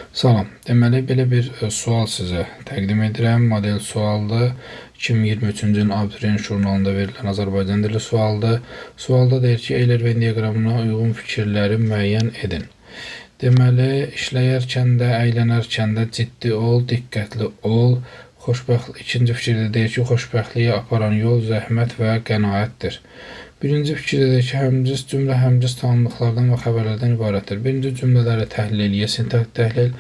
Salam. Deməli, belə bir sual sizə təqdim edirəm. Model sualdır. 2023-cü ilin abituriyent jurnalında verilən Azərbaycan dili sualdır. Sualda deyir ki, Eyler Venn diaqramına uyğun fikirləri müəyyən edin. Deməli, işləyərkən də, əylənərkən də ciddi ol, diqqətli ol. İkinci fikirdə deyir ki, xoşbəxtliyə aparan yol zəhmət və qənaətdir. Birinci fikirdə deyir ki, həmciz cümlə həmciz tanımlıqlardan və xəbərlərdən ibarətdir. Birinci cümlələri təhlil eləyə, sintak təhlil.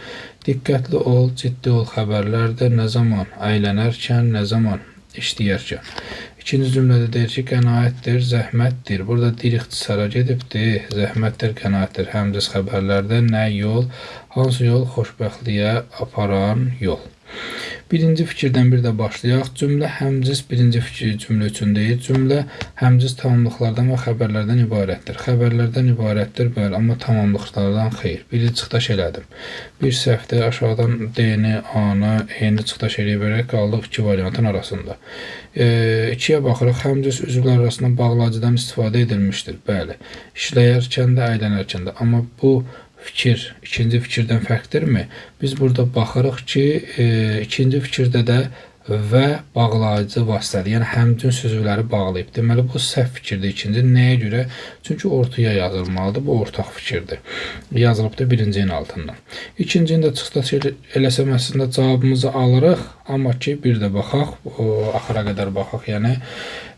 Diqqətli ol, ciddi ol xəbərlərdir. Nə zaman əylənərkən, nə zaman işləyərkən. İkinci cümlədə deyir ki, qənaətdir, zəhmətdir. Burada dir ixtisara gedibdir. Zəhmətdir, qənaətdir. Həmciz xəbərlərdə nə yol, hansı yol xoşbəxtliyə aparan yol. Birinci fikirdən bir də başlayaq. Cümlə həmciz birinci fikir cümlə üçün deyil. Cümlə həmciz tamamlıqlardan və xəbərlərdən ibarətdir. Xəbərlərdən ibarətdir, bəli, amma tamamlıqlardan xeyr. Biri çıxdaş elədim. Bir səhvdə aşağıdan D-ni, A-nı, E-ni çıxdaş eləyə bilərək qaldıq iki variantın arasında. İkiyə baxırıq. Həmciz üzvlər arasında bağlacıdan istifadə edilmişdir. Bəli, işləyərkən də, əylənərkən də. Amma bu fikir ikinci fikirdən fərqdirmi? Biz burada baxırıq ki, ikinci fikirdə də və bağlayıcı vasitədir. Yəni həmcins sözləri bağlayıb. Deməli bu səhv fikirdir ikinci. Nəyə görə? Çünki ortaya yazılmalıdır. Bu ortaq fikirdir. Yazılıbdır birincinin altından. İkincinin də çıxdaş eləsəməsində cavabımızı alırıq. Amma ki bir də baxaq, axıra qədər baxaq. Yəni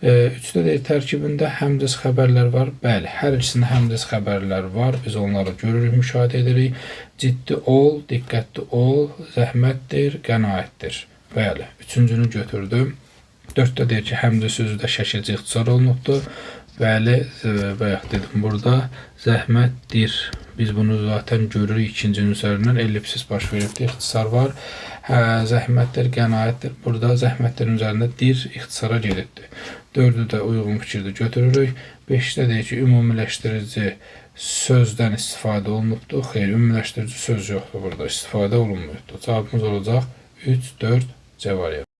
üçdə deyir tərkibində həmciz xəbərlər var. Bəli, hər ikisində həmciz xəbərlər var. Biz onları görürük, müşahidə edirik. Ciddi ol, diqqətli ol, zəhmətdir, qənaətdir. Bəli, üçüncünü götürdüm. Dörddə deyir ki, həmciz sözü də şəkilci ixtisar olunubdur. Bəli, bayaq dedim burada zəhmətdir. Biz bunu zaten görürük ikincinin üzərindən. Ellipsis baş veribdir, ixtisar var. Zəhmətdir, qənaətdir. Burada zəhmətlərin üzərində dir ixtisara gedibdir. Dördü də uyğun fikirdə götürürük. Beşdə deyir ki, ümumiləşdirici sözdən istifadə olunubdur. Xeyr, ümumiləşdirici söz yoxdur burada, istifadə olunmuyubdur. Cavabımız olacaq 3, 4 C variantı.